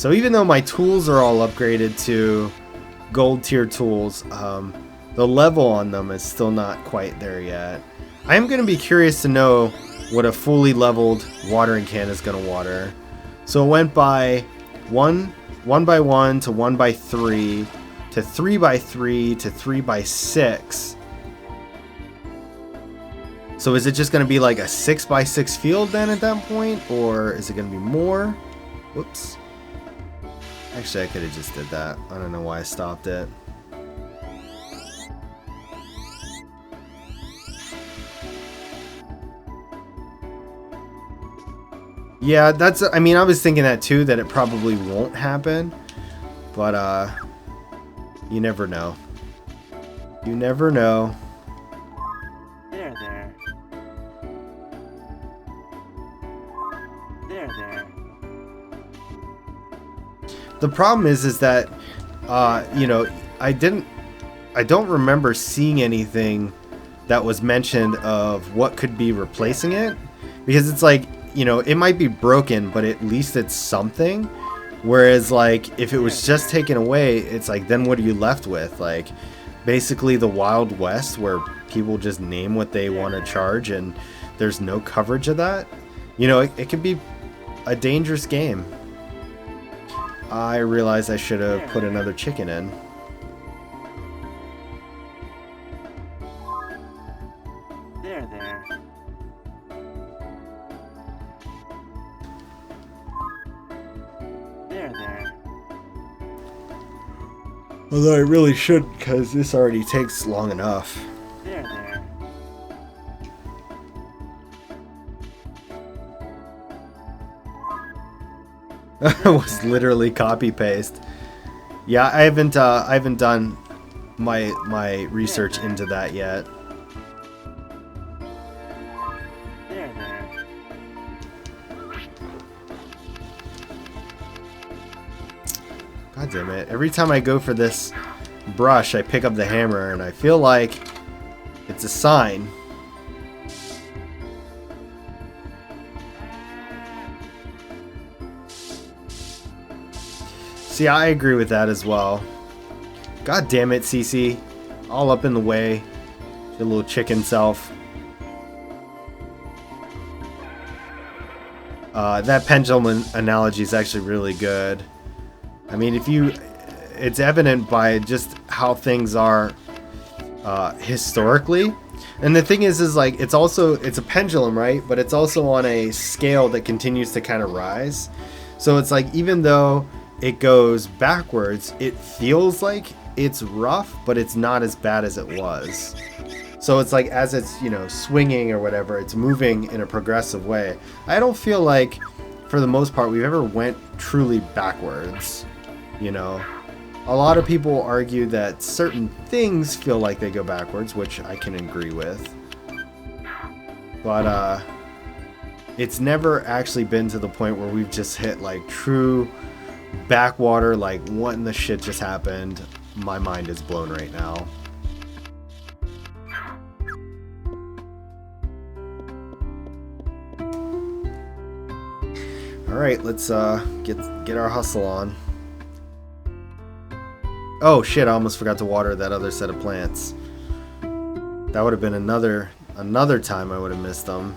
So even though my tools are all upgraded to gold tier tools, the level on them is still not quite there yet. I am going to be curious to know what a fully leveled watering can is going to water. So it went by 1 by 1 to 1 by 3 to 3 by 3 to 3 by 6. So is it just going to be like a 6 by 6 field then at that point? Or is it going to be more? Whoops. Actually, I could have just did that. I don't know why I stopped it. Yeah, that's, I mean, I was thinking that too, that it probably won't happen. But, you never know. You never know. There. The problem is that, you know, I don't remember seeing anything that was mentioned of what could be replacing it. Because it's like, you know, it might be broken, but at least it's something. Whereas, like, if it was just taken away, it's like, then what are you left with? Like, basically the Wild West where people just name what they want to charge and there's no coverage of that. You know, it could be a dangerous game. I realized I should have put another chicken in. There. Although I really should, because this already takes long enough. There. It was literally copy paste. Yeah, I haven't done my research into that yet. There. God damn it. Every time I go for this brush, I pick up the hammer, and I feel like it's a sign. See, I agree with that as well. God damn it, Cece. All up in the way. Your little chicken self. That pendulum analogy is actually really good. I mean, it's evident by just how things are historically. And the thing is like, it's a pendulum, right? But it's also on a scale that continues to kind of rise. So it's like, even though it goes backwards, it feels like it's rough, but it's not as bad as it was. So it's like, as it's, you know, swinging or whatever, it's moving in a progressive way. I don't feel like, for the most part, we've ever went truly backwards. You know, a lot of people argue that certain things feel like they go backwards, which I can agree with. But it's never actually been to the point where we've just hit like true backwater, like what in the shit just happened. My mind is blown right now. All right, let's get our hustle on. Oh shit, I almost forgot to water that other set of plants. That would have been another time I would have missed them.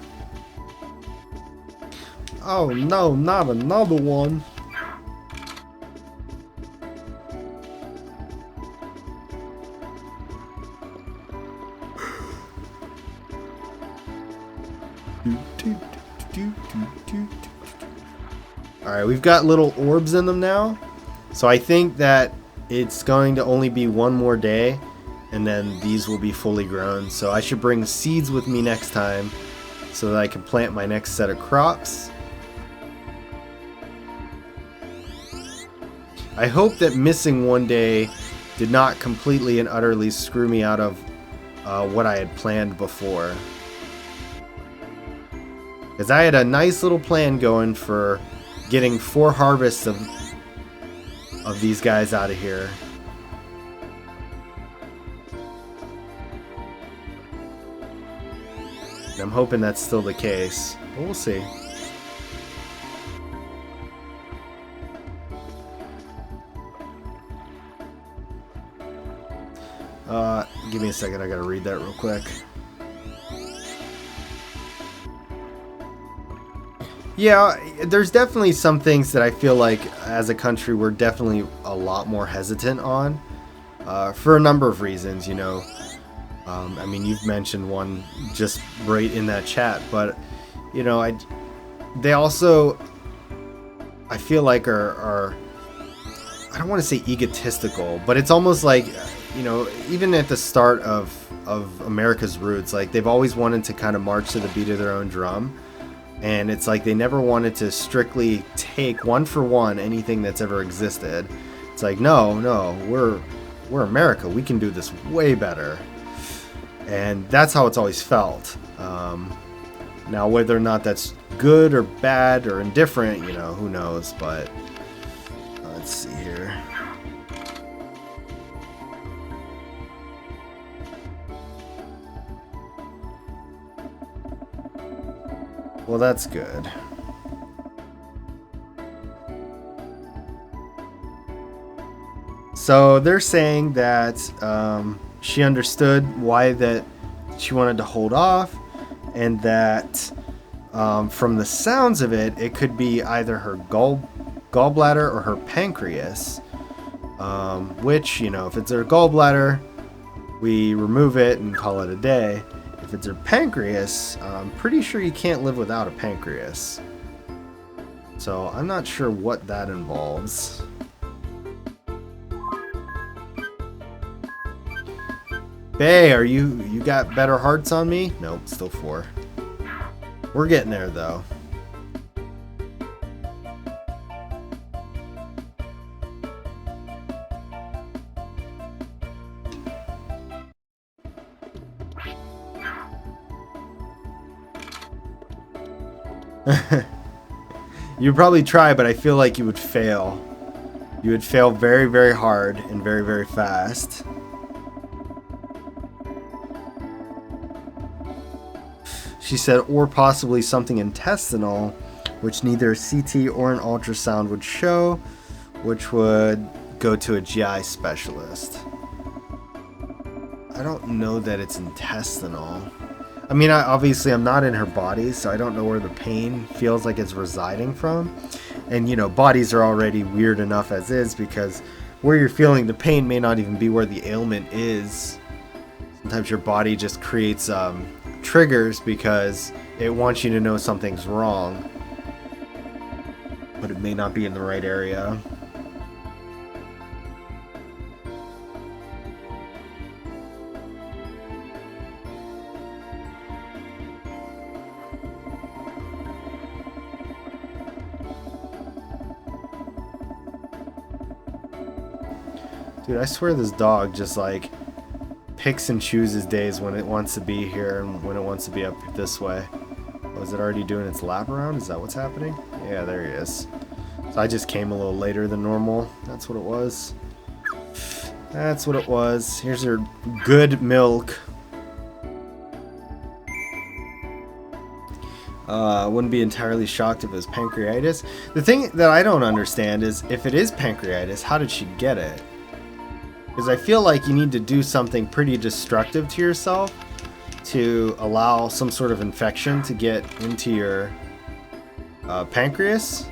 Oh no, not another one. Alright, we've got little orbs in them now. So I think that it's going to only be one more day, and then these will be fully grown. So I should bring seeds with me next time so that I can plant my next set of crops. I hope that missing one day did not completely and utterly screw me out of what I had planned before. Because I had a nice little plan going for getting 4 harvests of these guys out of here. And I'm hoping that's still the case, but we'll see. Give me a second, I gotta read that real quick. Yeah, there's definitely some things that I feel like as a country we're definitely a lot more hesitant on, for a number of reasons, you know. I mean, you've mentioned one just right in that chat, but you know, they also, I feel like are I don't want to say egotistical, but it's almost like, you know, even at the start of America's roots, like they've always wanted to kind of march to the beat of their own drum. And it's like they never wanted to strictly take one for one anything that's ever existed. It's like, no, we're America. We can do this way better. And that's how it's always felt. Now, whether or not that's good or bad or indifferent, you know, who knows? But let's see here. Well, that's good. So they're saying that she understood why that she wanted to hold off, and that from the sounds of it, it could be either her gallbladder or her pancreas. Which, you know, if it's her gallbladder, we remove it and call it a day. If it's her pancreas, I'm pretty sure you can't live without a pancreas. So I'm not sure what that involves. Bae, you got better hearts on me? Nope, still 4. We're getting there though. You'd probably try, but I feel like you would fail. You would fail very, very hard and very, very fast. She said, or possibly something intestinal, which neither a CT or an ultrasound would show, which would go to a GI specialist. I don't know that it's intestinal. I mean, obviously I'm not in her body, so I don't know where the pain feels like it's residing from. And, you know, bodies are already weird enough as is, because where you're feeling the pain may not even be where the ailment is. Sometimes your body just creates triggers because it wants you to know something's wrong, but it may not be in the right area. Dude, I swear this dog just like picks and chooses days when it wants to be here and when it wants to be up this way. Oh, is it already doing its lap around? Is that what's happening? Yeah, there he is. So I just came a little later than normal. That's what it was. That's what it was. Here's her good milk. Wouldn't be entirely shocked if it was pancreatitis. The thing that I don't understand is, if it is pancreatitis, how did she get it? Because I feel like you need to do something pretty destructive to yourself to allow some sort of infection to get into your pancreas.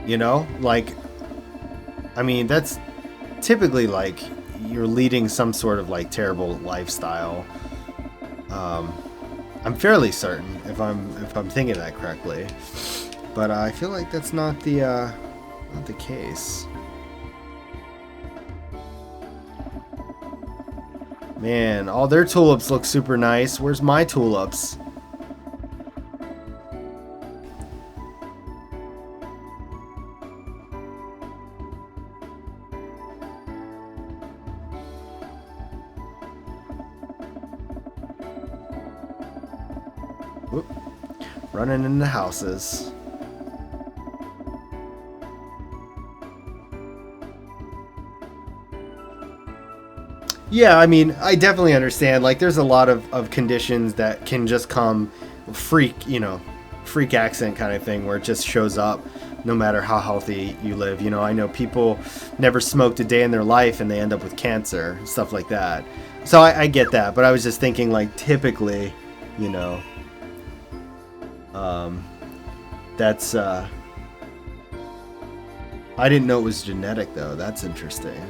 You know, like, I mean, that's typically like you're leading some sort of like terrible lifestyle. I'm fairly certain if I'm thinking that correctly, but I feel like that's not the case. Man, all their tulips look super nice. Where's my tulips? Whoop. Running into houses. Yeah, I mean, I definitely understand. Like, there's a lot of conditions that can just come freak accident kind of thing where it just shows up. no matter how healthy you live. You know, I know people never smoked a day in their life and they end up with cancer, stuff like that. So I get that, but I was just thinking, like, typically, you know, that's, I didn't know it was genetic, though. That's interesting.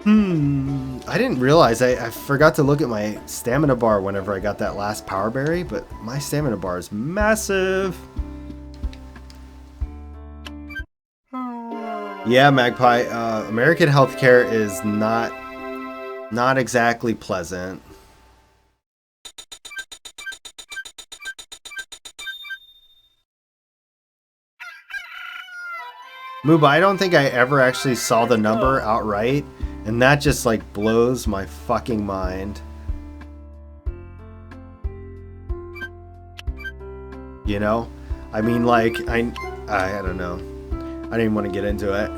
I didn't realize, I forgot to look at my stamina bar whenever I got that last power berry, but my stamina bar is massive. Yeah, Magpie, American healthcare is not exactly pleasant. Mooba, I don't think I ever actually saw the number outright, and that just, like, blows my fucking mind. You know? I mean, like, I don't know. I didn't even want to get into it.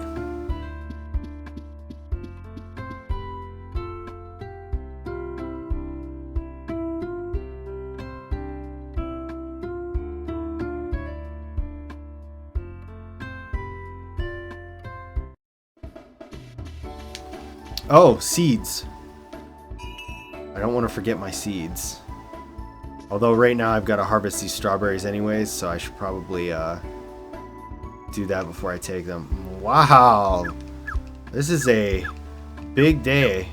Oh, seeds. I don't want to forget my seeds. Although right now I've got to harvest these strawberries anyways, so I should probably do that before I take them. Wow! This is a big day.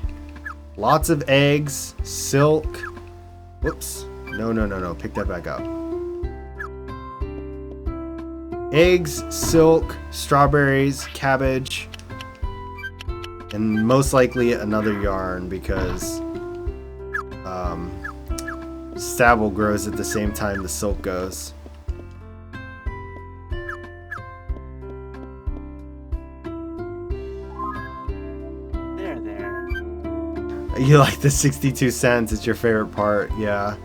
Lots of eggs, silk. Whoops. No. Pick that back up. Eggs, silk, strawberries, cabbage, and most likely another yarn because stubble grows at the same time the silk goes. There. You like the 62 cents, it's your favorite part, yeah.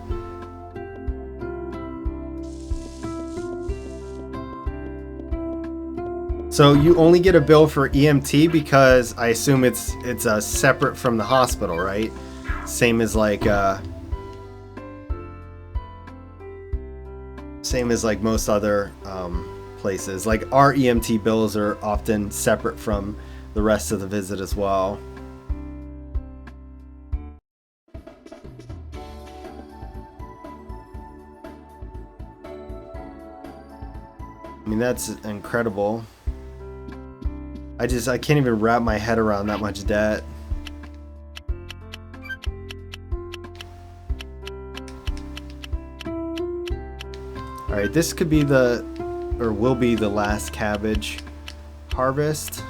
So you only get a bill for EMT because I assume it's separate from the hospital, right? Same as like most other places. Like our EMT bills are often separate from the rest of the visit as well. I mean, that's incredible. I can't even wrap my head around that much debt. Alright, this could be will be the last cabbage harvest.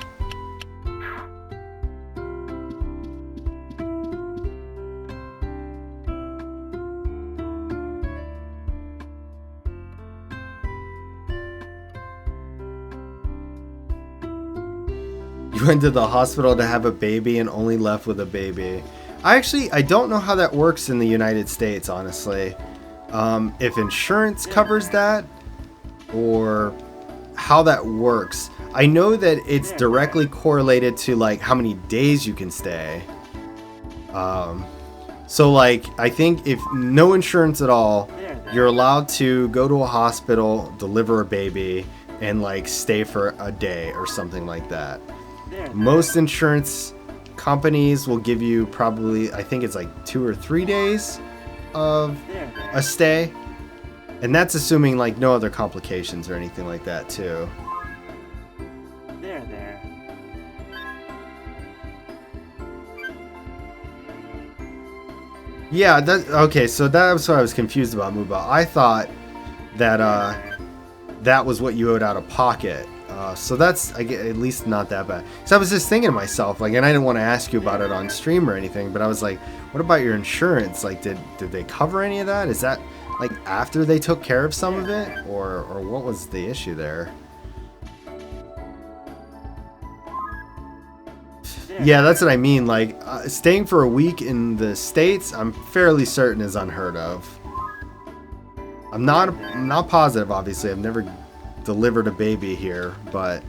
You went to the hospital to have a baby and only left with a baby. I don't know how that works in the United States, honestly. If insurance covers that, or how that works. I know that it's directly correlated to like how many days you can stay. So like, I think if no insurance at all, you're allowed to go to a hospital, deliver a baby, and like stay for a day or something like that. Most insurance companies will give you probably, I think it's like 2 or 3 days of a stay, and that's assuming like no other complications or anything like that too. There. Yeah, okay, so that was what I was confused about, Muba. I thought that that was what you owed out of pocket. So that's at least not that bad. So I was just thinking to myself, like, and I didn't want to ask you about it on stream or anything, but I was like, what about your insurance? Like, did they cover any of that? Is that like after they took care of some of it, or what was the issue there? Yeah, that's what I mean. Like, staying for a week in the States, I'm fairly certain is unheard of. I'm not positive, obviously. I've never delivered a baby here, but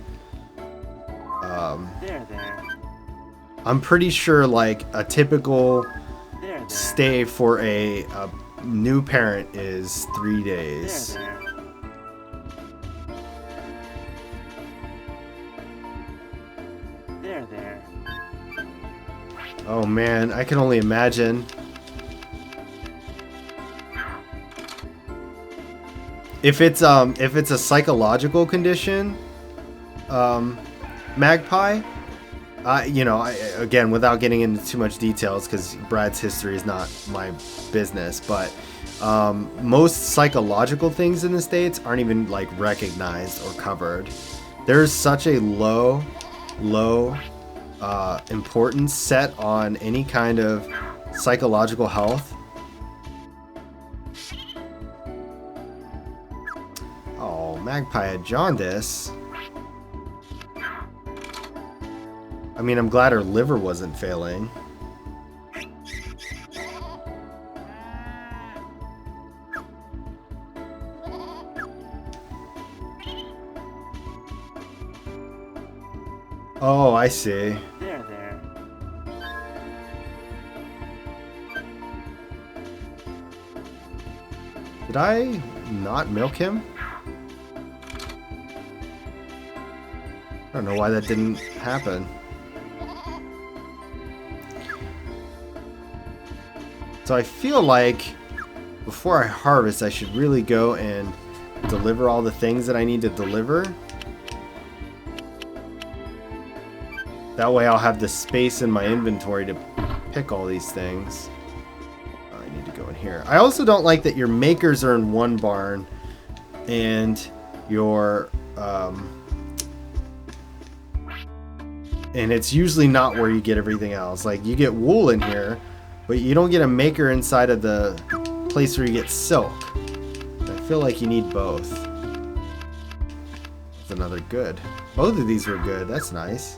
I'm pretty sure like a typical stay for a new parent is 3 There, days. there. There, there. Oh man, I can only imagine. If it's a psychological condition, Magpie, again, without getting into too much details, because Brad's history is not my business, but most psychological things in the States aren't even like recognized or covered. There's such a low importance set on any kind of psychological health. Oh, Magpie had jaundice. I mean, I'm glad her liver wasn't failing. Oh, I see. There, there. Did I not milk him? I don't know why that didn't happen. So I feel like before I harvest, I should really go and deliver all the things that I need to deliver. That way I'll have the space in my inventory to pick all these things. I need to go in here. I also don't like that your makers are in one barn and your and it's usually not where you get everything else. Like, you get wool in here, but you don't get a maker inside of the place where you get silk. I feel like you need both. That's another good. Both of these were good. That's nice.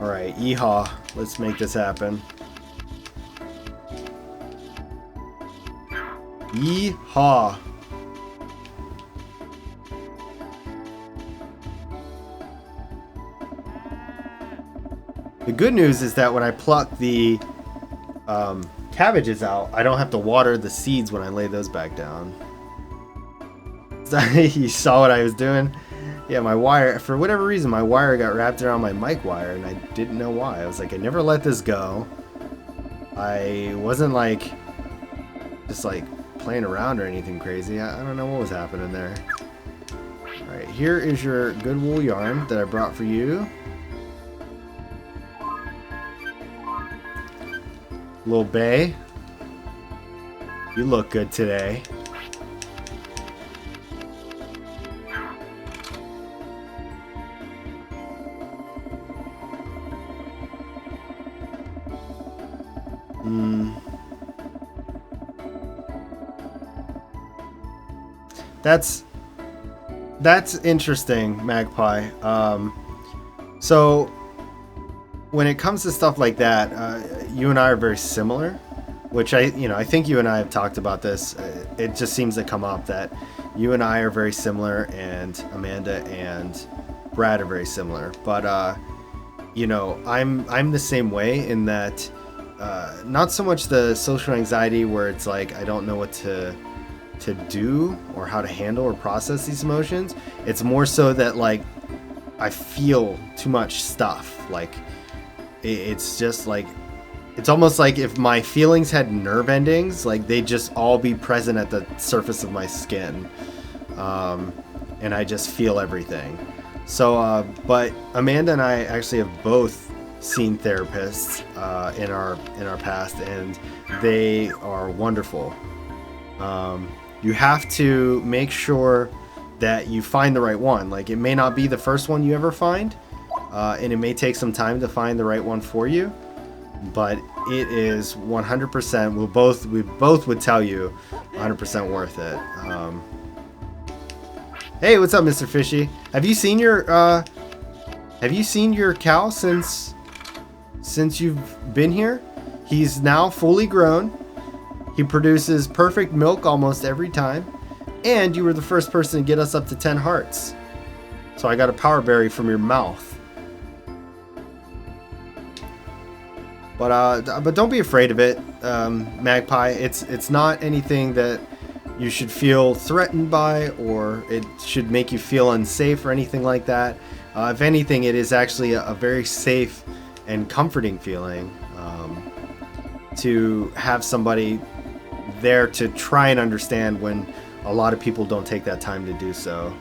Alright, yeehaw. Let's make this happen. Yeehaw. The good news is that when I pluck the cabbages out, I don't have to water the seeds when I lay those back down. You saw what I was doing? Yeah, my wire, for whatever reason, my wire got wrapped around my mic wire, and I didn't know why. I was like, I never let this go. I wasn't like, just like playing around or anything crazy. I don't know what was happening there. Alright, here is your good wool yarn that I brought for you. Little Bay, you look good today. That's interesting, Magpie. So when it comes to stuff like that, you and I are very similar, which I think you and I have talked about this. It just seems to come up that you and I are very similar, and Amanda and Brad are very similar. But I'm the same way in that. Not so much the social anxiety where it's like I don't know what to do or how to handle or process these emotions. It's more so that like I feel too much stuff. Like it's just like it's almost like if my feelings had nerve endings, like they'd just all be present at the surface of my skin, and I just feel everything. So, but Amanda and I actually have both seen therapists in our past, and they are wonderful. You have to make sure that you find the right one. Like, it may not be the first one you ever find, and it may take some time to find the right one for you, but it is 100%. We both would tell you 100% worth it. Hey, what's up, Mr. Fishy? Have you seen your cow since you've been here? He's now fully grown. He produces perfect milk almost every time. And you were the first person to get us up to 10 hearts. So I got a power berry from your mouth. But don't be afraid of it, Magpie. It's not anything that you should feel threatened by, or it should make you feel unsafe or anything like that. If anything, it is actually a very safe and comforting feeling to have somebody there to try and understand when a lot of people don't take that time to do so.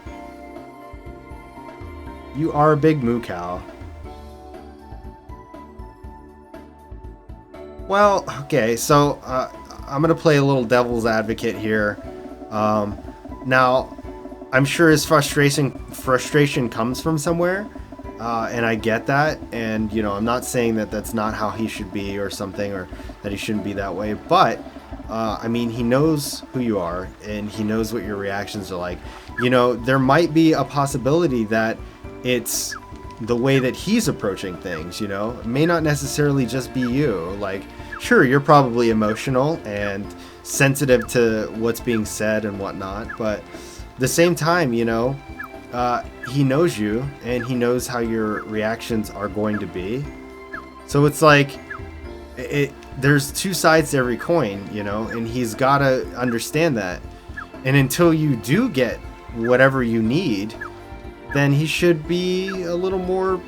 You are a big moo cow. Well, okay, so I'm going to play a little devil's advocate here. Now, I'm sure his frustration comes from somewhere, and I get that. And, you know, I'm not saying that that's not how he should be or something, or that he shouldn't be that way. But, I mean, he knows who you are, and he knows what your reactions are like. You know, there might be a possibility that it's the way that he's approaching things, you know? It may not necessarily just be you. Like, sure, you're probably emotional and sensitive to what's being said and whatnot, but at the same time, you know, he knows you and he knows how your reactions are going to be. So it's like, there's two sides to every coin, you know, and he's got to understand that. And until you do get whatever you need, then he should be a little more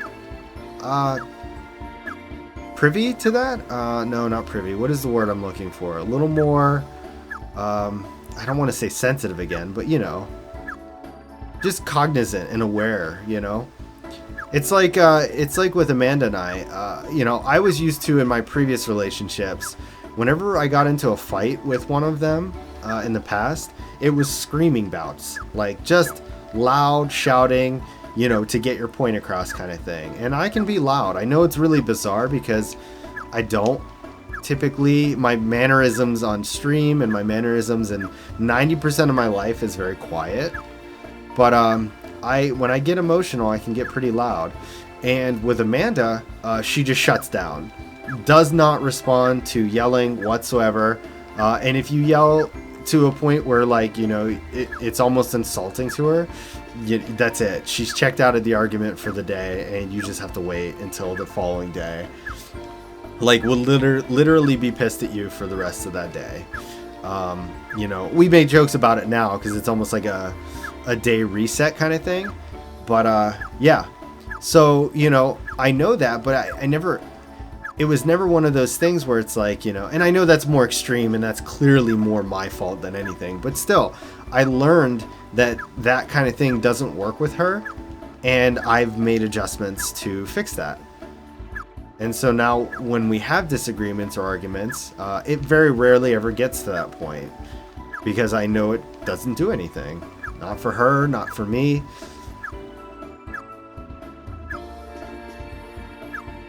privy to that. No, not privy. What is the word I'm looking for? A little more, I don't want to say sensitive again, but you know, just cognizant and aware, you know. It's like with Amanda and I, you know, I was used to in my previous relationships, whenever I got into a fight with one of them in the past, it was screaming bouts, like just loud shouting, you know, to get your point across kind of thing. And I can be loud. I know it's really bizarre because I don't typically, my mannerisms on stream and my mannerisms in 90% of my life is very quiet. But when I get emotional, I can get pretty loud. And with Amanda, she just shuts down, does not respond to yelling whatsoever. And if you yell to a point where, like, you know, it's almost insulting to her, that's it. She's checked out of the argument for the day, and you just have to wait until the following day. Like, we'll literally be pissed at you for the rest of that day. You know, we make jokes about it now because it's almost like a day reset kind of thing. But yeah. So, you know, I know that, but I never... It was never one of those things where it's like, you know, and I know that's more extreme and that's clearly more my fault than anything, but still, I learned that that kind of thing doesn't work with her, and I've made adjustments to fix that. And so now when we have disagreements or arguments, it very rarely ever gets to that point because I know it doesn't do anything. Not for her, not for me.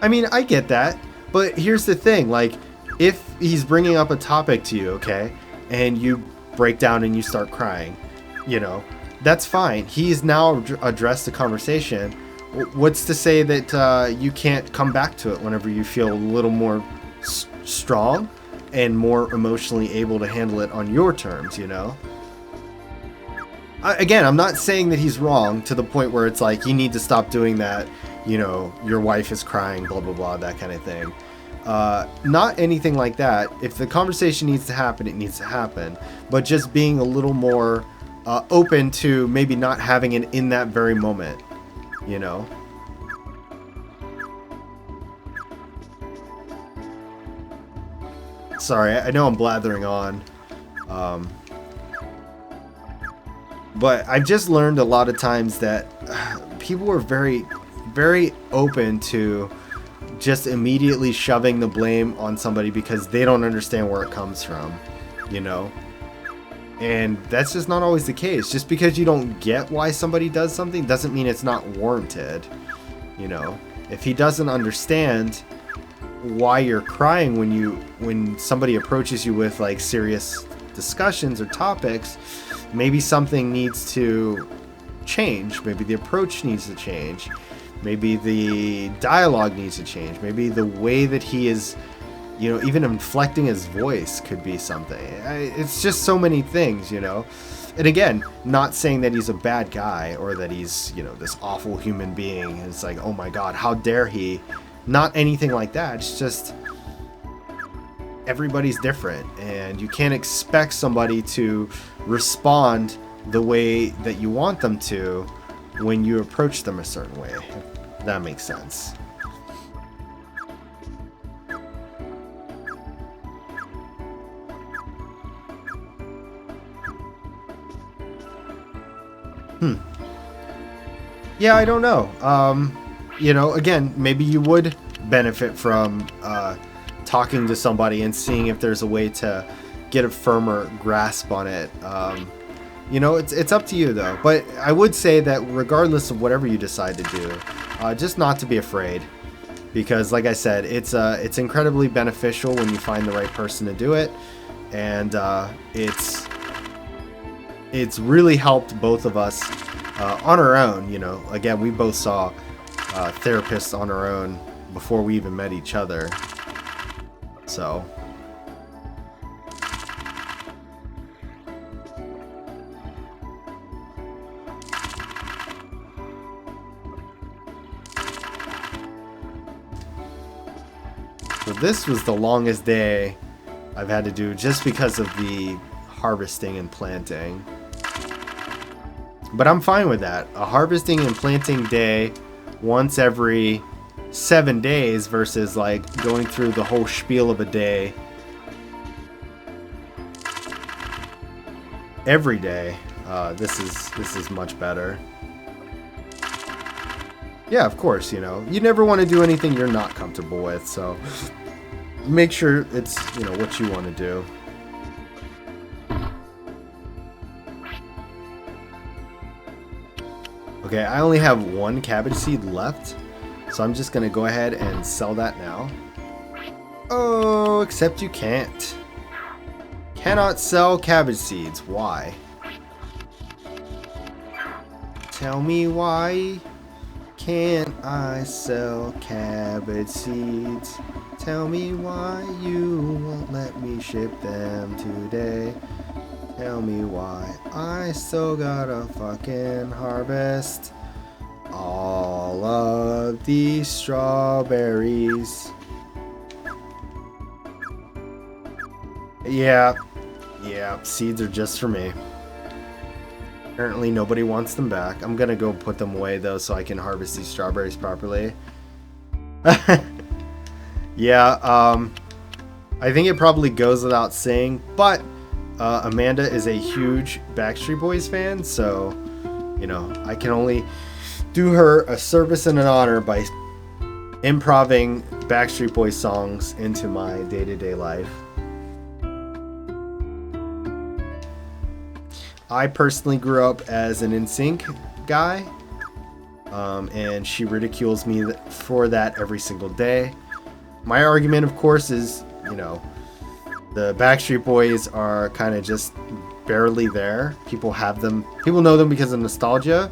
I mean, I get that. But here's the thing, like, if he's bringing up a topic to you, okay, and you break down and you start crying, you know, that's fine. He's now addressed the conversation. What's to say that you can't come back to it whenever you feel a little more strong and more emotionally able to handle it on your terms, you know? Again, I'm not saying that he's wrong to the point where it's like, you need to stop doing that. You know, your wife is crying, blah, blah, blah, that kind of thing. Not anything like that. If the conversation needs to happen, it needs to happen. But just being a little more open to maybe not having it in that very moment, you know? Sorry, I know I'm blathering on. But I've just learned a lot of times that people are very open to just immediately shoving the blame on somebody because they don't understand where it comes from, you know? And that's just not always the case. Just because you don't get why somebody does something doesn't mean it's not warranted, you know? If he doesn't understand why you're crying when somebody approaches you with like serious discussions or topics, maybe something needs to change. Maybe the approach needs to change. Maybe the dialogue needs to change. Maybe the way that he is, you know, even inflecting his voice could be something. It's just so many things, you know. And again, not saying that he's a bad guy or that he's, you know, this awful human being. It's like, oh my God, how dare he? Not anything like that. It's just everybody's different, and you can't expect somebody to respond the way that you want them to when you approach them a certain way. If that makes sense. Yeah, I don't know. You know, again, maybe you would benefit from talking to somebody and seeing if there's a way to get a firmer grasp on it. You know, it's up to you though. But I would say that regardless of whatever you decide to do, just not to be afraid, because like I said, it's incredibly beneficial when you find the right person to do it, and it's really helped both of us on our own. You know, again, we both saw therapists on our own before we even met each other. So this was the longest day I've had to do just because of the harvesting and planting. But I'm fine with that. A harvesting and planting day once every 7 days versus like going through the whole spiel of a day every day. This is much better. Yeah, of course, you know, you never want to do anything you're not comfortable with, so make sure it's, you know, what you want to do. Okay, I only have one cabbage seed left, so I'm just gonna go ahead and sell that now. Oh, except you can't. Cannot sell cabbage seeds. Why? Tell me why can't I sell cabbage seeds? Tell me why you won't let me ship them today. Tell me why I still gotta fucking harvest all of these strawberries. Yeah, seeds are just for me. Apparently nobody wants them back. I'm gonna go put them away though so I can harvest these strawberries properly. Yeah, I think it probably goes without saying, but Amanda is a huge Backstreet Boys fan, so, you know, I can only do her a service and an honor by improving Backstreet Boys songs into my day-to-day life. I personally grew up as an NSYNC guy, and she ridicules me for that every single day. My argument, of course, is, you know, the Backstreet Boys are kind of just barely there. People know them because of nostalgia,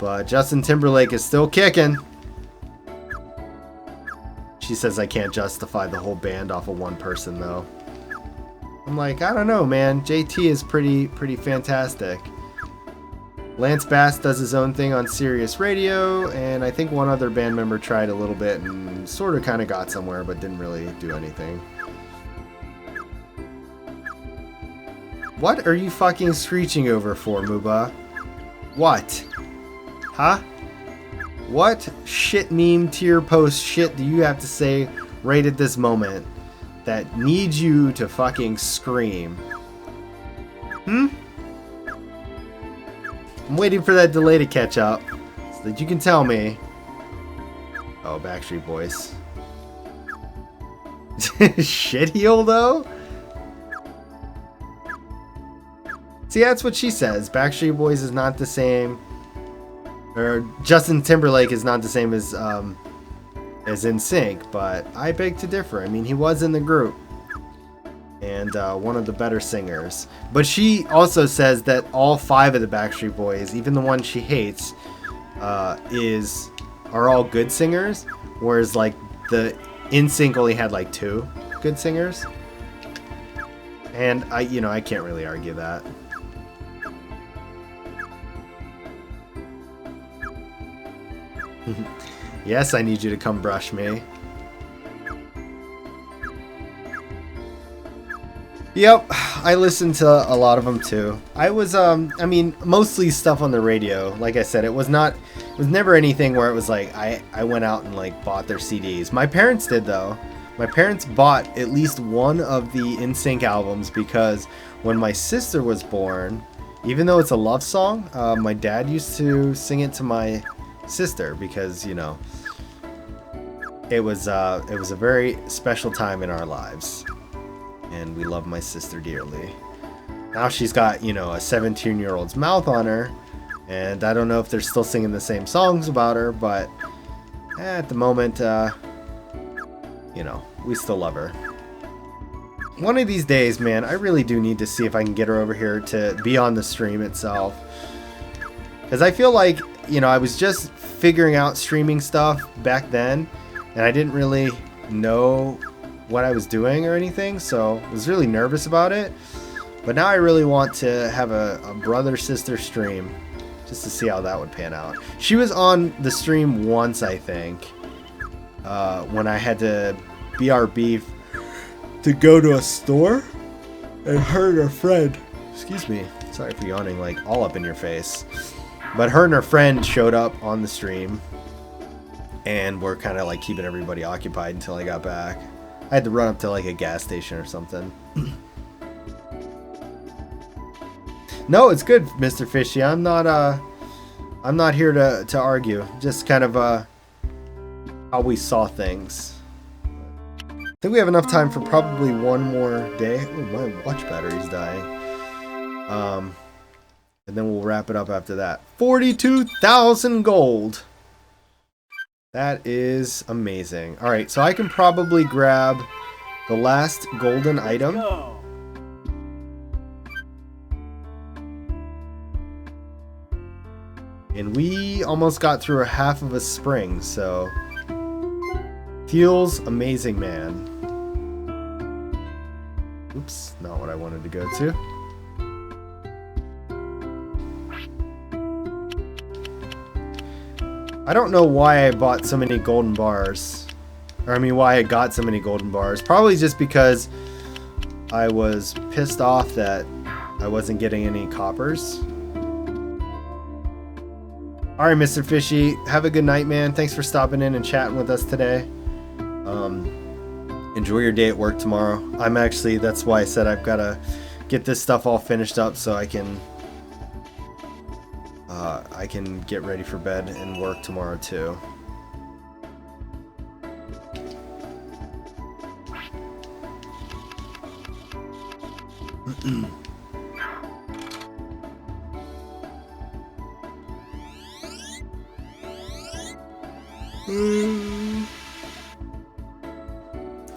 but Justin Timberlake is still kicking. She says I can't justify the whole band off of one person though. I'm like, I don't know, man. JT is pretty fantastic. Lance Bass does his own thing on Sirius Radio, and I think one other band member tried a little bit and sort of kind of got somewhere, but didn't really do anything. What are you fucking screeching over for, Muba? What? Huh? What shit meme tier post shit do you have to say right at this moment that needs you to fucking scream? I'm waiting for that delay to catch up so that you can tell me. Oh, Backstreet Boys. Shit heel though? See, that's what she says. Backstreet Boys is not the same, or Justin Timberlake is not the same as NSYNC, but I beg to differ. I mean, he was in the group, and one of the better singers. But she also says that all 5 of the Backstreet Boys, even the one she hates, are all good singers, whereas like the NSYNC only had like 2 good singers. And I can't really argue that. Yes, I need you to come brush me. Yep, I listened to a lot of them too. I was, mostly stuff on the radio. Like I said, it was never anything where it was like, I went out and like bought their CDs. My parents did though. My parents bought at least one of the NSYNC albums because when my sister was born, even though it's a love song, my dad used to sing it to my sister because, it was a very special time in our lives. And we love my sister dearly. Now she's got, a 17-year-old's mouth on her, and I don't know if they're still singing the same songs about her, but at the moment, we still love her. One of these days, man, I really do need to see if I can get her over here to be on the stream itself. Because I feel like, I was just figuring out streaming stuff back then, and I didn't really know what I was doing or anything, so I was really nervous about it. But now I really want to have a brother-sister stream just to see how that would pan out. She was on the stream once, I think, when I had to BRB to go to a store, and her and her friend, excuse me, sorry for yawning like all up in your face, but her and her friend showed up on the stream and were kind of like keeping everybody occupied until I got back. I had to run up to like a gas station or something. No, it's good, Mr. Fishy. I'm not here to argue. Just kind of how we saw things. I think we have enough time for probably one more day. Oh, my watch battery's dying. And then we'll wrap it up after that. 42,000 gold. That is amazing. Alright, so I can probably grab the last golden item. Go. And we almost got through a half of a spring, so feels amazing, man. Oops, not what I wanted to go to. I don't know why I bought so many golden bars. Or why I got so many golden bars. Probably just because I was pissed off that I wasn't getting any coppers. Alright, Mr. Fishy, have a good night, man. Thanks for stopping in and chatting with us today. Enjoy your day at work tomorrow. That's why I said I've got to get this stuff all finished up so I can get ready for bed and work tomorrow too.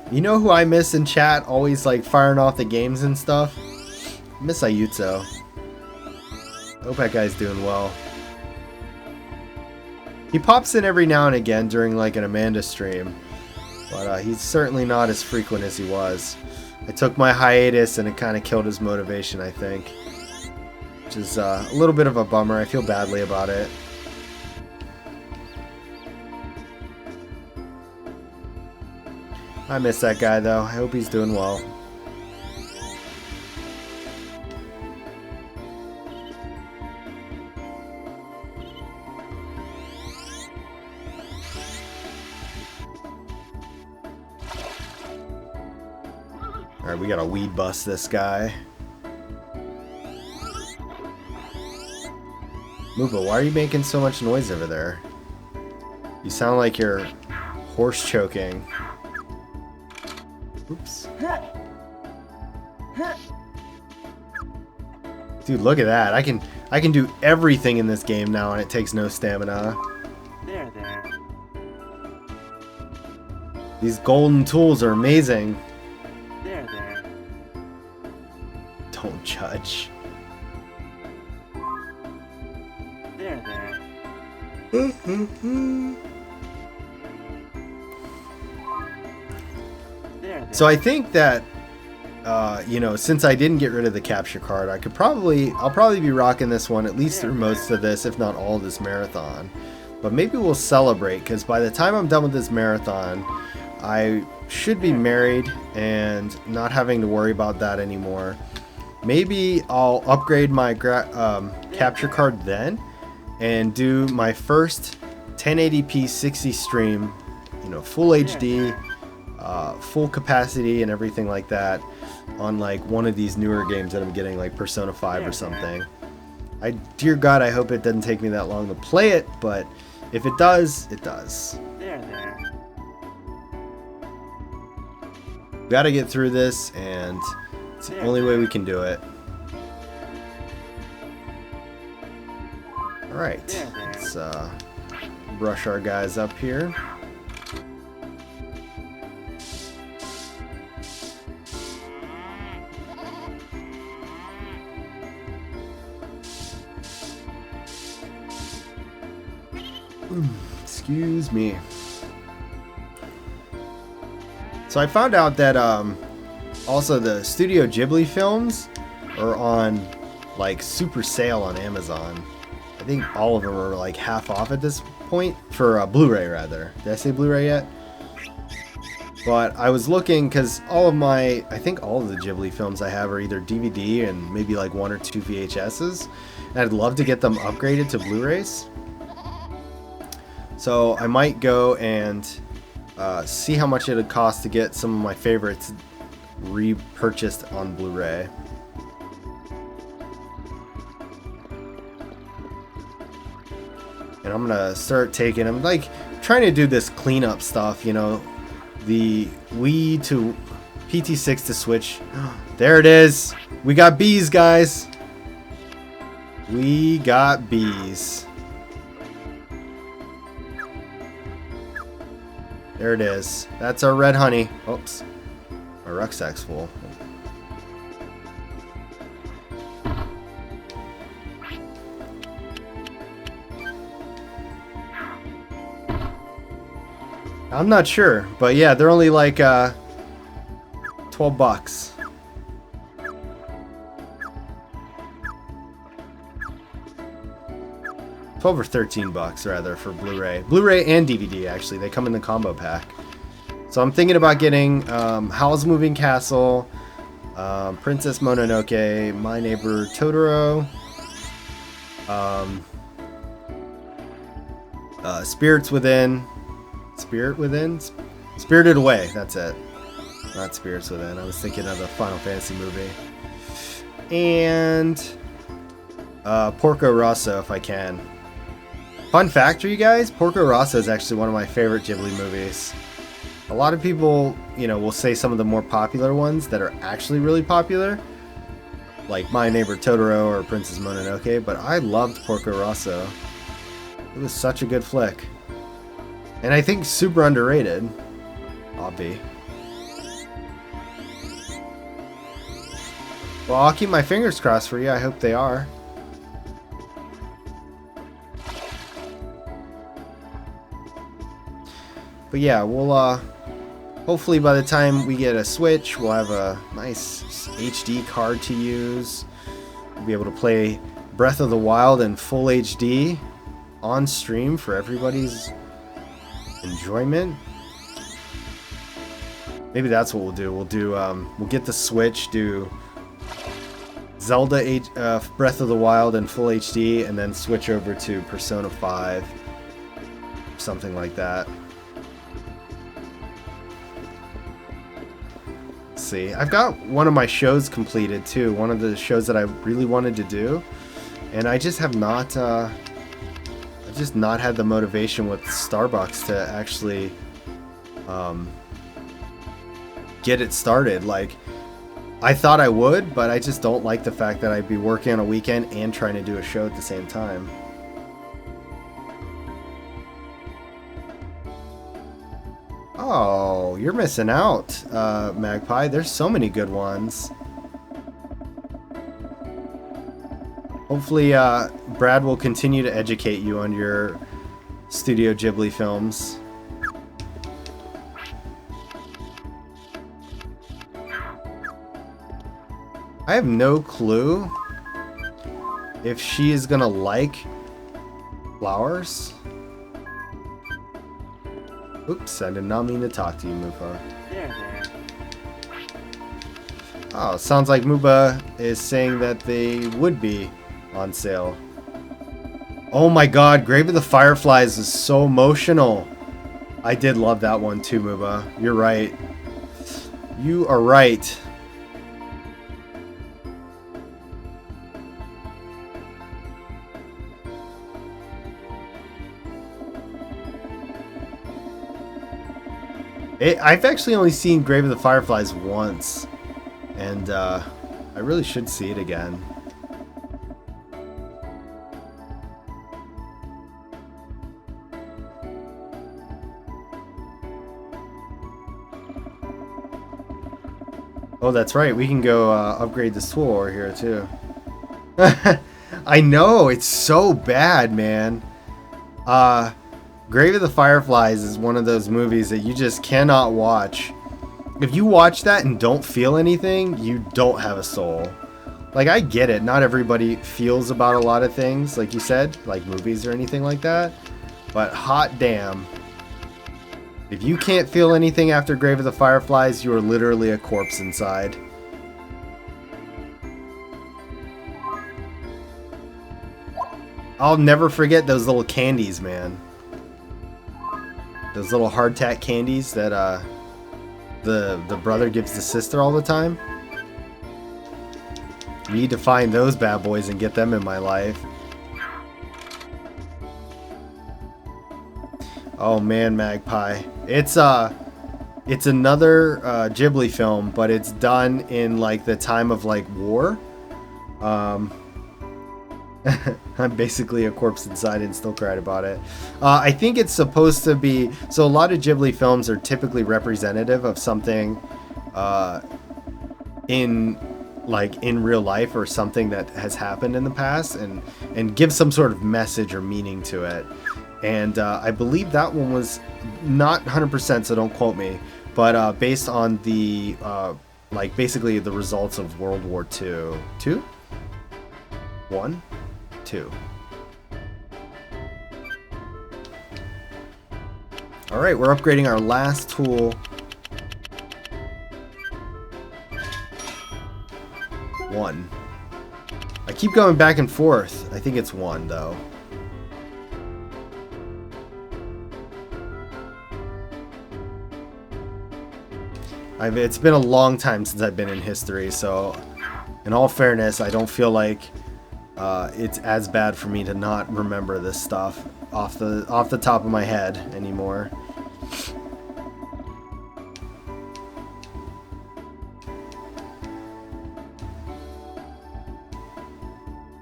You know who I miss in chat, always like firing off the games and stuff? I miss Ayutso. Hope that guy's doing well. He pops in every now and again during like an Amanda stream, but he's certainly not as frequent as he was. I took my hiatus and it kind of killed his motivation, I think, which is a little bit of a bummer. I feel badly about it. I miss that guy though. I hope he's doing well. Alright, we gotta weed bust this guy. Moopa, why are you making so much noise over there? You sound like you're horse choking. Oops. Dude, look at that. I can do everything in this game now and it takes no stamina. There. These golden tools are amazing. There. judge. There, there. There, there. So I think that, you know, since I didn't get rid of the capture card, I'll probably be rocking this one at least through most of this, if not all of this marathon. But maybe we'll celebrate, because by the time I'm done with this marathon, I should be married and not having to worry about that anymore. Maybe I'll upgrade my capture card then and do my first 1080p 60 stream, you know, full HD, full capacity and everything like that on like one of these newer games that I'm getting, like Persona 5 or something. Dear God, I hope it doesn't take me that long to play it, but if it does, it does. There, there. We gotta get through this, and it's the only way we can do it. Alright, let's brush our guys up here. Excuse me. So I found out that also the Studio Ghibli films are on like super sale on Amazon. I think all of them are like half off at this point for Blu-ray rather. Did I say Blu-ray yet? But I was looking because I think all of the Ghibli films I have are either DVD and maybe like 1 or 2 VHSs. And I'd love to get them upgraded to Blu-rays. So I might go and see how much it would cost to get some of my favorites repurchased on Blu-ray. And I'm gonna start I'm like trying to do this cleanup stuff, you know, the Wii to PT6 to Switch. There it is. We got bees, guys. We got bees. There it is. That's our red honey. Oops. My rucksack's full. I'm not sure, but yeah, they're only like 12 bucks. $12 or $13 rather for Blu-ray. Blu-ray and DVD actually. They come in the combo pack. So I'm thinking about getting Howl's Moving Castle, Princess Mononoke, My Neighbor Totoro, Spirits Within. Spirited Away, that's it. Not Spirits Within. I was thinking of the Final Fantasy movie. And Porco Rosso if I can. Fun fact for you guys, Porco Rosso is actually one of my favorite Ghibli movies. A lot of people, you know, will say some of the more popular ones that are actually really popular, like My Neighbor Totoro or Princess Mononoke, but I loved Porco Rosso. It was such a good flick. And I think super underrated. Obvi. Well, I'll keep my fingers crossed for you. I hope they are. But yeah, we'll hopefully by the time we get a Switch, we'll have a nice HD card to use. We'll be able to play Breath of the Wild in full HD on stream for everybody's enjoyment. Maybe that's what we'll do. We'll get the Switch, do Zelda Breath of the Wild in full HD, and then switch over to Persona 5, something like that. Let's see, I've got one of my shows completed too, one of the shows that I really wanted to do, and I just have not had the motivation with Starbucks to actually get it started. Like, I thought I would, but I just don't like the fact that I'd be working on a weekend and trying to do a show at the same time. Oh, you're missing out, Magpie. There's so many good ones. Hopefully, Brad will continue to educate you on your Studio Ghibli films. I have no clue if she is gonna like flowers. Oops, I did not mean to talk to you, Mufa. There, there. Oh, sounds like Muba is saying that they would be on sale. Oh my god, Grave of the Fireflies is so emotional. I did love that one too, Muba. You're right. You are right. I've actually only seen Grave of the Fireflies once, and I really should see it again. Oh, that's right. We can go upgrade this tool over here, too. I know. It's so bad, man. Grave of the Fireflies is one of those movies that you just cannot watch. If you watch that and don't feel anything, you don't have a soul. Like, I get it. Not everybody feels about a lot of things, like you said, like movies or anything like that. But hot damn. If you can't feel anything after Grave of the Fireflies, you are literally a corpse inside. I'll never forget those little candies, man. Those little hardtack candies that the brother gives the sister all the time. Need to find those bad boys and get them in my life. Oh man, Magpie. It's another Ghibli film, but it's done in like the time of like war. I'm basically a corpse inside and still cried about it. I think it's supposed to be... So a lot of Ghibli films are typically representative of something in real life or something that has happened in the past and give some sort of message or meaning to it. And I believe that one was not 100%, so don't quote me, but based on the basically the results of World War II. 2? 1? 2. Alright, we're upgrading our last tool. 1. I keep going back and forth. I think it's 1 though. It's been a long time since I've been in history, so in all fairness, I don't feel like it's as bad for me to not remember this stuff off the top of my head anymore.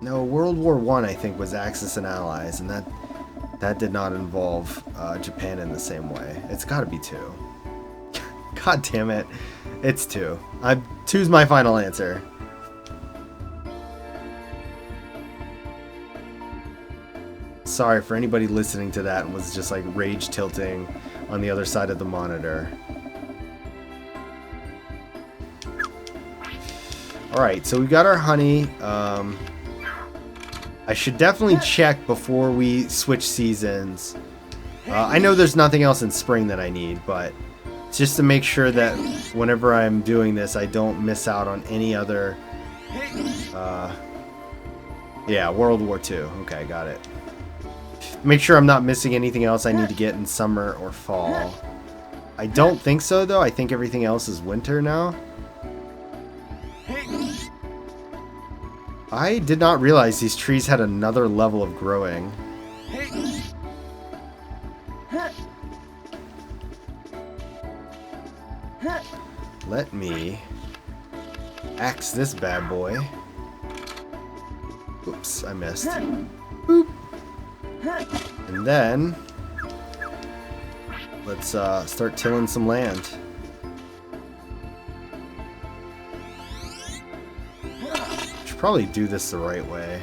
No, World War I think was Axis and Allies, and that did not involve Japan in the same way. It's got to be 2. God damn it, it's 2. 2's my final answer. Sorry for anybody listening to that and was just like rage tilting on the other side of the monitor. Alright, so we got our honey. I should definitely check before we switch seasons. I know there's nothing else in spring that I need, but just to make sure that whenever I'm doing this, I don't miss out on any other... yeah, World War II. Okay, got it. Make sure I'm not missing anything else I need to get in summer or fall. I don't think so, though. I think everything else is winter now. I did not realize these trees had another level of growing. Let me axe this bad boy. Oops, I missed. Boop. And then let's start tilling some land. Should probably do this the right way.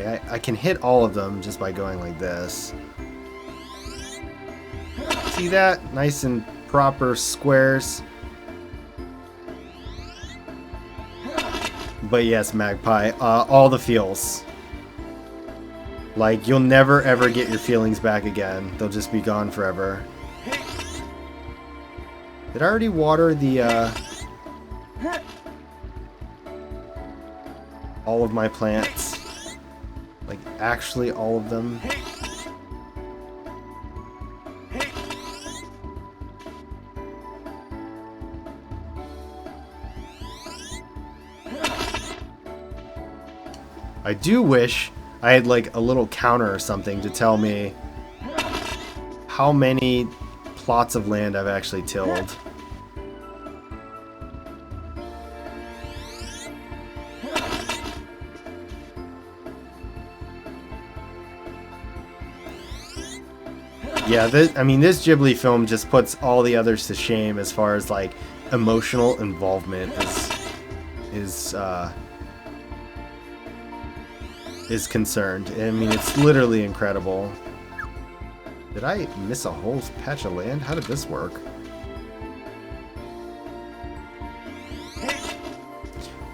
I can hit all of them just by going like this. See that? Nice and proper squares. But yes, Magpie, all the feels. Like, you'll never ever get your feelings back again. They'll just be gone forever. Did I already water the, all of my plants? Like, actually all of them? I do wish I had like a little counter or something to tell me how many plots of land I've actually tilled. Yeah, I mean, this Ghibli film just puts all the others to shame as far as like emotional involvement is concerned. I mean, it's literally incredible. Did I miss a whole patch of land? How did this work?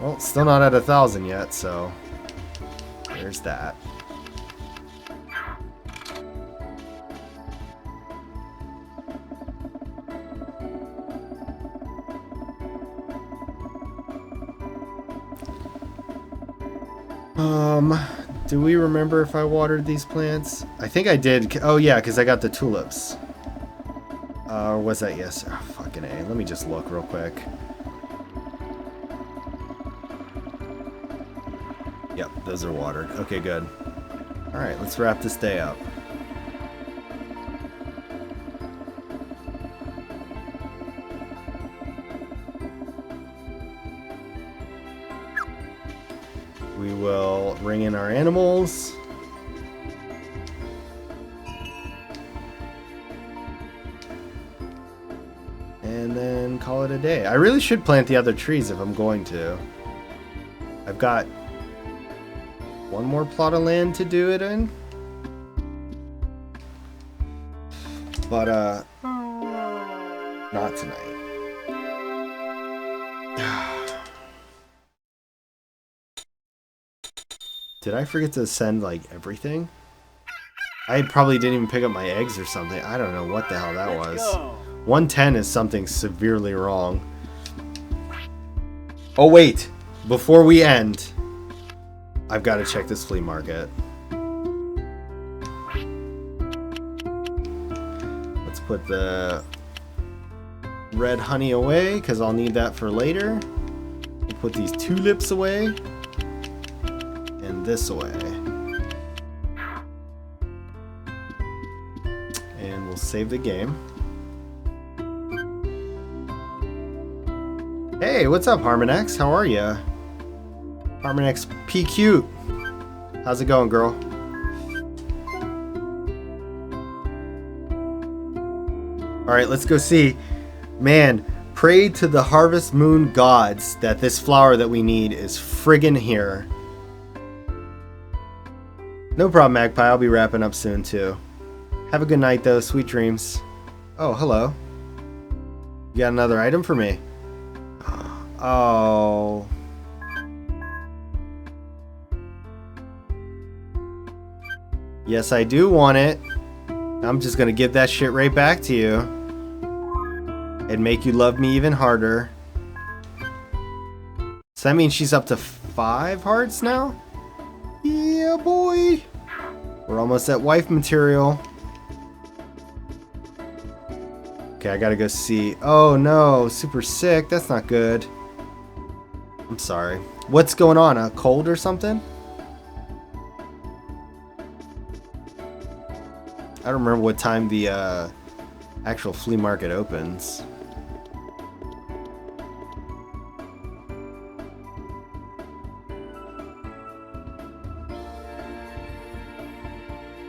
Well, still not at 1,000 yet, so there's that. Do we remember if I watered these plants? I think I did. Oh yeah, because I got the tulips. Or was that yes? Oh, fucking A. Let me just look real quick. Yep, those are watered. Okay, good. Alright, let's wrap this day up. We will ring in our animals. And then call it a day. I really should plant the other trees if I'm going to. I've got one more plot of land to do it in. But, not tonight. Did I forget to send, like, everything? I probably didn't even pick up my eggs or something. I don't know what the hell that was. 110 is something severely wrong. Oh, wait. Before we end, I've got to check this flea market. Let's put the red honey away, because I'll need that for later. We'll put these tulips away. And this away. And we'll save the game. Hey, what's up, Harmonex? How are ya? Harmonex P cute. How's it going, girl? Alright, let's go see. Man, pray to the harvest moon gods that this flower that we need is friggin' here. No problem, Magpie. I'll be wrapping up soon, too. Have a good night, though. Sweet dreams. Oh, hello. You got another item for me? Oh. Yes, I do want it. I'm just gonna give that shit right back to you. And make you love me even harder. So that means she's up to 5 hearts now? Yeah, boy. We're almost at wife material. Okay, I gotta go see. Oh no, super sick. That's not good. I'm sorry. What's going on? A cold or something? I don't remember what time the actual flea market opens.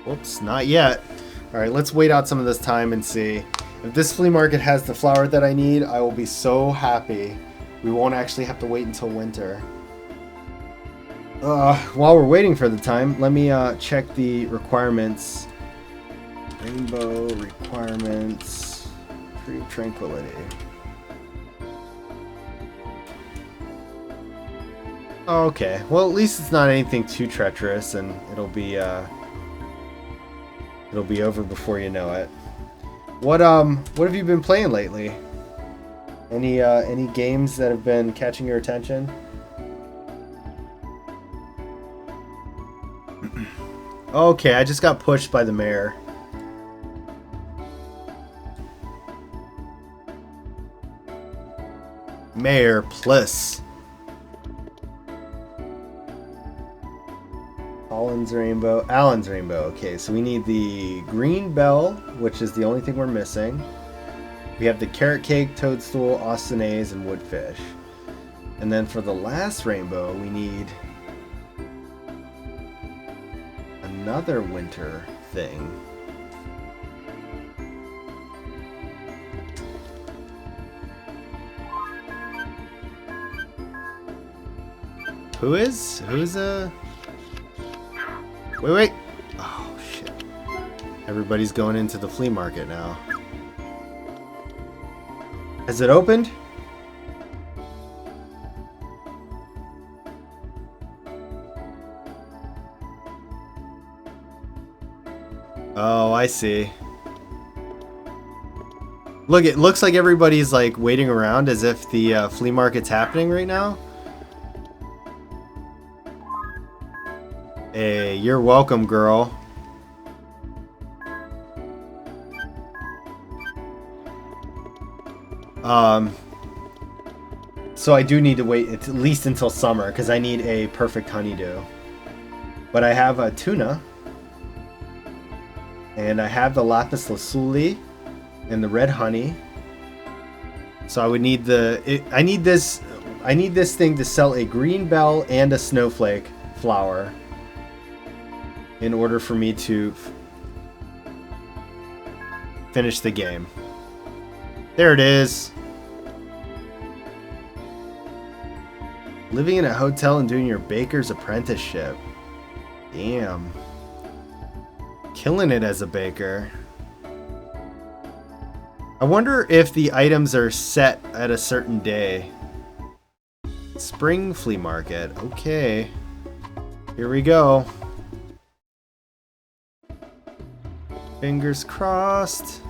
Whoops, not yet. Alright, let's wait out some of this time and see. If this flea market has the flower that I need, I will be so happy. We won't actually have to wait until winter. While we're waiting for the time, let me check the requirements. Rainbow requirements. Prove Tranquility. Okay, well at least it's not anything too treacherous, and it'll be over before you know it. What have you been playing lately? Any games that have been catching your attention? Okay, I just got pushed by the mayor. Mayor plus. Alan's Rainbow. Okay, so we need the green bell, which is the only thing we're missing. We have the carrot cake, toadstool, austinase, and woodfish. And then for the last rainbow, we need another winter thing. Who's Wait. Oh, shit. Everybody's going into the flea market now. Has it opened? Oh, I see. Look, it looks like everybody's like waiting around as if the flea market's happening right now. Hey, you're welcome, girl. So I do need to wait at least until summer because I need a perfect honeydew. But I have a tuna. And I have the lapis lazuli and the red honey. So I would need I need this thing to sell a green bell and a snowflake flower in order for me to finish the game. There it is. Living in a hotel and doing your baker's apprenticeship. Damn. Killing it as a baker. I wonder if the items are set at a certain day. Spring flea market. Okay. Here we go. Fingers crossed.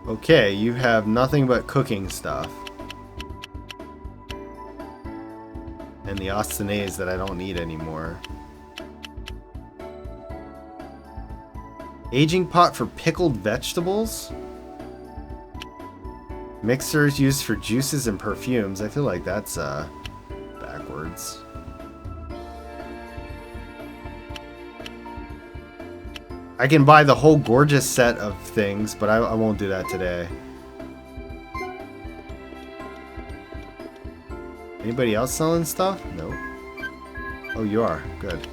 Okay, you have nothing but cooking stuff. And the austinase that I don't need anymore. Aging pot for pickled vegetables? Mixers used for juices and perfumes. I feel like that's backwards. I can buy the whole gorgeous set of things, but I won't do that today. Anybody else selling stuff? No. Oh, you are. Good.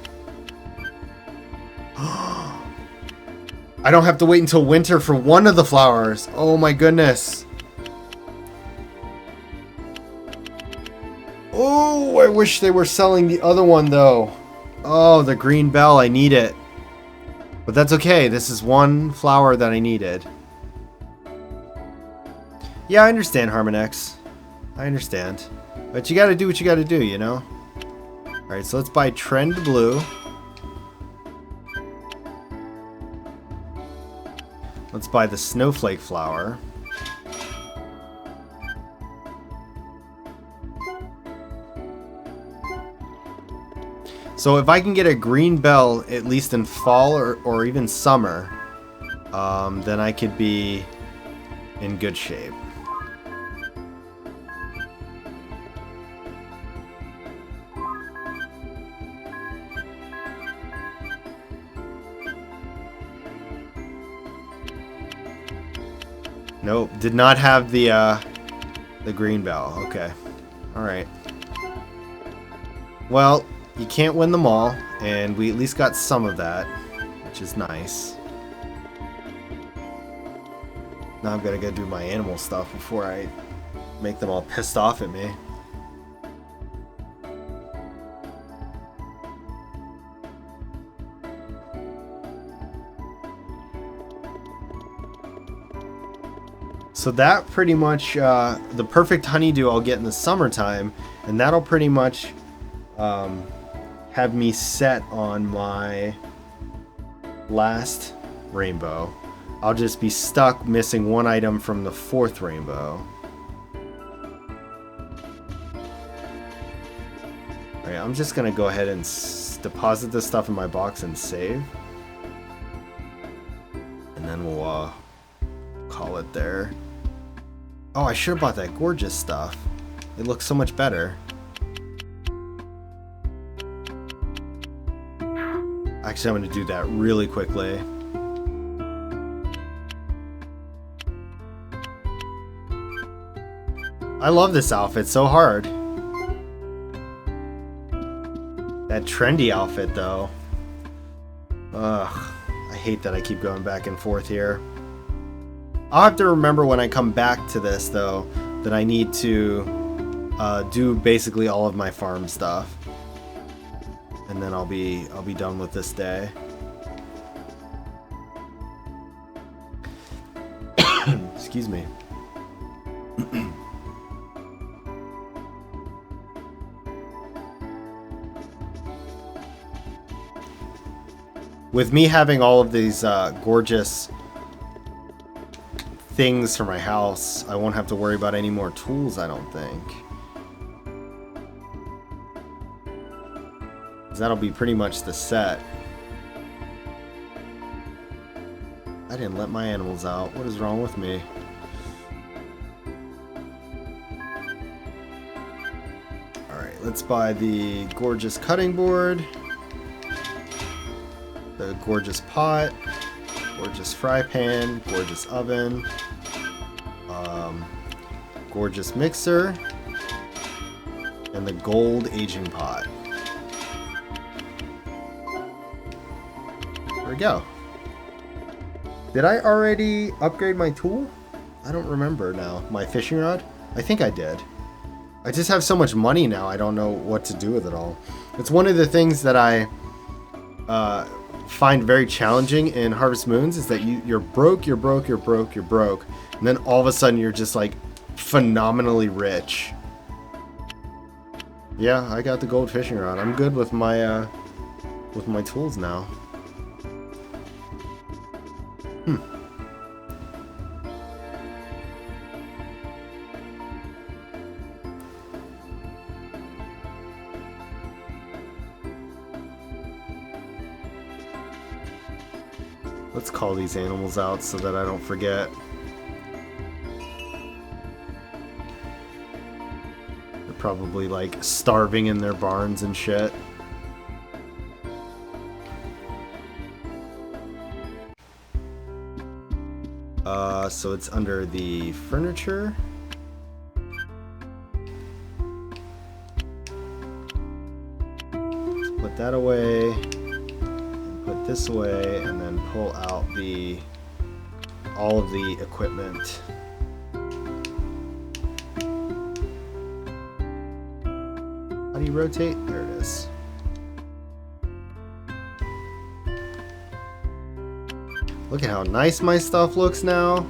I don't have to wait until winter for one of the flowers. Oh my goodness. Oh, I wish they were selling the other one though. Oh, the green bell. I need it. But that's okay. This is one flower that I needed. Yeah, I understand, Harmonex. I understand. But you gotta do what you gotta do, you know? Alright, so let's buy Trend Blue. Let's buy the Snowflake Flower. So if I can get a green bell, at least in fall or even summer, then I could be in good shape. Nope, did not have the green bell. Okay, all right. Well, you can't win them all, and we at least got some of that, which is nice. Now I'm gonna go do my animal stuff before I make them all pissed off at me. So that pretty much, the perfect honeydew I'll get in the summertime, and that'll pretty much have me set on my last rainbow. I'll just be stuck missing one item from the 4th rainbow. Alright, I'm just gonna go ahead and deposit this stuff in my box and save. And then we'll call it there. Oh, I should have bought that gorgeous stuff. It looks so much better. Actually, I'm going to do that really quickly. I love this outfit so hard. That trendy outfit, though. Ugh, I hate that I keep going back and forth here. I'll have to remember when I come back to this, though, that I need to do basically all of my farm stuff, and then I'll be done with this day. Excuse me. With me having all of these gorgeous things for my house, I won't have to worry about any more tools, I don't think. 'Cause that'll be pretty much the set. I didn't let my animals out. What is wrong with me? Alright, let's buy the gorgeous cutting board, the gorgeous pot, gorgeous fry pan, gorgeous oven, gorgeous mixer, and the gold aging pot. There we go. Did I already upgrade my tool? I don't remember now. My fishing rod? I think I did. I just have so much money now, I don't know what to do with it all. It's one of the things that I find very challenging in Harvest Moons, is that you're broke, you're broke, you're broke, you're broke, and then all of a sudden you're just like phenomenally rich. Yeah, I got the gold fishing rod. I'm good with my tools now. Let's call these animals out so that I don't forget. They're probably like starving in their barns and shit. So it's under the furniture. Let's put that away. Put this away, and then pull out all of the equipment. How do you rotate? There it is. Look at how nice my stuff looks now.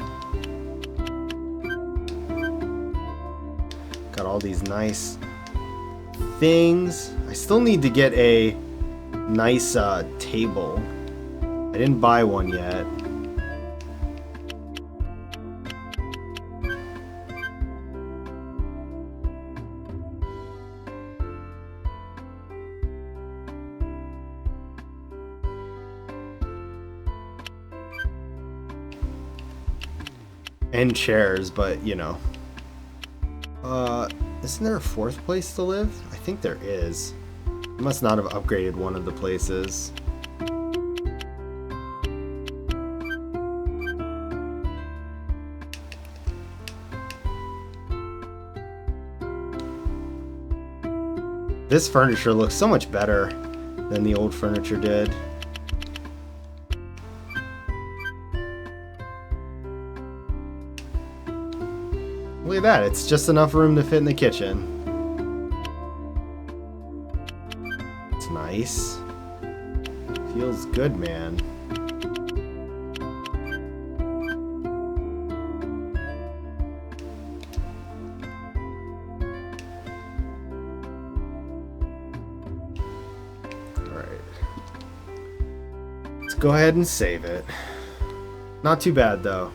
Got all these nice things. I still need to get a nice table. I didn't buy one yet. And chairs, but you know. Isn't there a 4th place to live? I think there is. I must not have upgraded one of the places. This furniture looks so much better than the old furniture did. Look at that, it's just enough room to fit in the kitchen. It's nice. Feels good, man. Alright. Let's go ahead and save it. Not too bad, though.